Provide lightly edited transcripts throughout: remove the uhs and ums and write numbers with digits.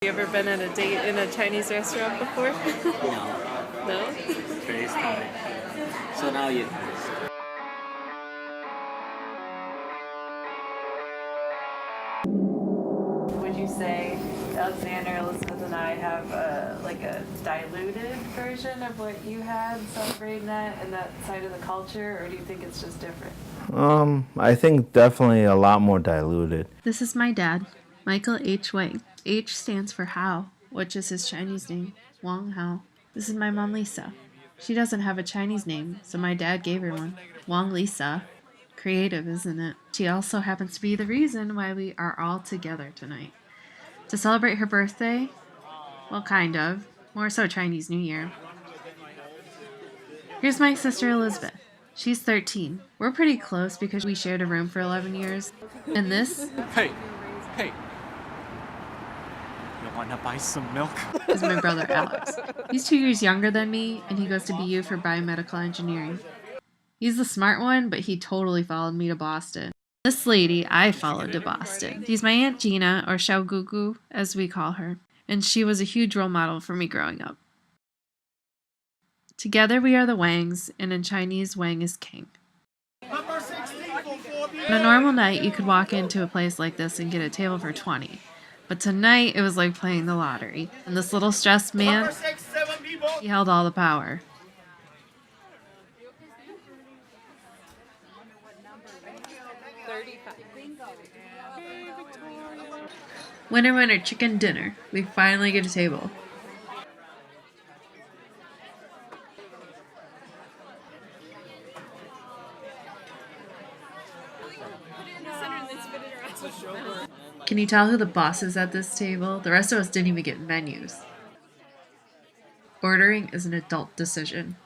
You ever been on a date in a Chinese restaurant before? No. No? Very funny. So now you. Would you say Alexander, Elizabeth, and I have a diluted version of what you had celebrating that and that side of the culture, or do you think it's just different? I think definitely a lot more diluted. This is my dad, Michael H. Wang. H stands for Hao, which is his Chinese name, Wang Hao. This is my mom, Lisa. She doesn't have a Chinese name, so my dad gave her one, Wang Lisa. Creative, isn't it? She also happens to be the reason why we are all together tonight. To celebrate her birthday? Well, kind of. More so Chinese New Year. Here's my sister Elizabeth. She's 13. We're pretty close because we shared a room for 11 years. And this Hey, hey. You wanna buy some milk? is my brother Alex. He's 2 years younger than me, and he goes to BU for biomedical engineering. He's the smart one, but he totally followed me to Boston. This lady I followed to Boston. She's my Aunt Gina, or Xiao Gugu, as we call her, and she was a huge role model for me growing up. Together we are the Wangs, and in Chinese, Wang is king. On a normal night, you could walk into a place like this and get a table for 20. But tonight, it was like playing the lottery. And this little stressed man, he held all the power. Winner, winner, chicken dinner. We finally get a table. Can you tell who the boss is at this table? The rest of us didn't even get menus. Ordering is an adult decision.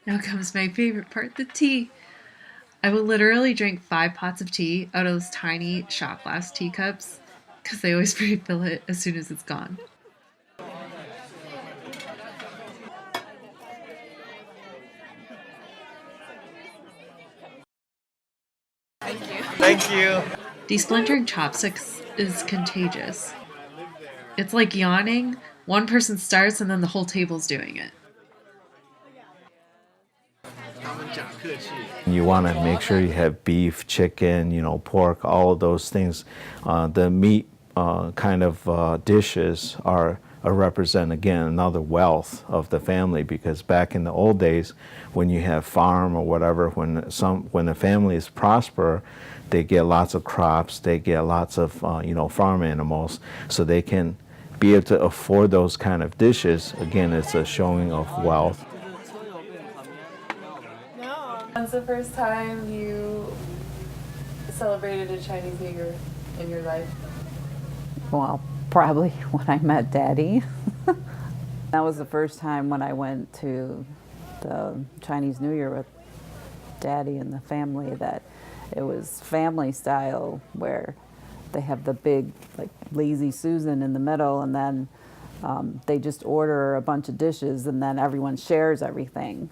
Now comes my favorite part, the tea. I will literally drink 5 pots of tea out of those tiny shot glass teacups because they always refill it as soon as it's gone. Thank you. Desplintering chopsticks is contagious. It's like yawning. One person starts and then the whole table's doing it. You want to make sure you have beef, chicken, pork, all of those things. The meat dishes represent, again, another wealth of the family, because back in the old days, when you have farm or whatever, when the family is prosper, they get lots of crops, they get lots of farm animals, so they can be able to afford those kind of dishes. Again, it's a showing of wealth. When's the first time you celebrated a Chinese New Year in your life? Well, probably when I met Daddy. That was the first time when I went to the Chinese New Year with Daddy and the family, that it was family style, where they have the big, like, lazy Susan in the middle, and then they just order a bunch of dishes and then everyone shares everything.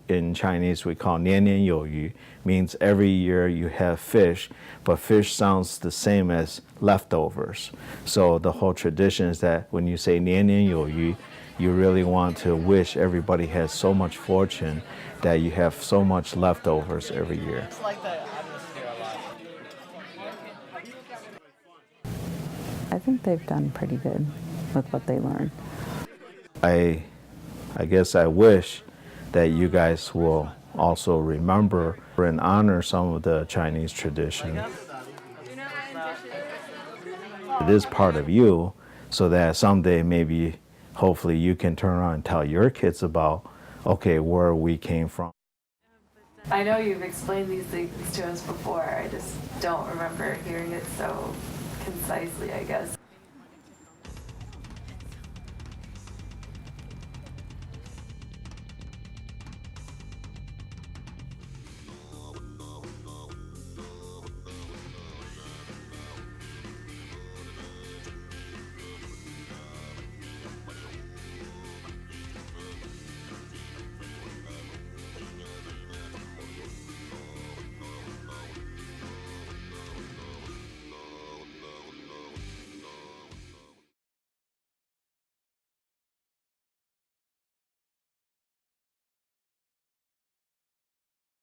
In Chinese, we call 年年有余, means every year you have fish, but fish sounds the same as leftovers. So the whole tradition is that when you say 年年有余, you really want to wish everybody has so much fortune that you have so much leftovers every year. I think they've done pretty good with what they learned. I guess I wish that you guys will also remember and honor some of the Chinese tradition. It is part of you, so that someday maybe, hopefully, you can turn around and tell your kids about, okay, where we came from. I know you've explained these things to us before, I just don't remember hearing it so concisely, I guess.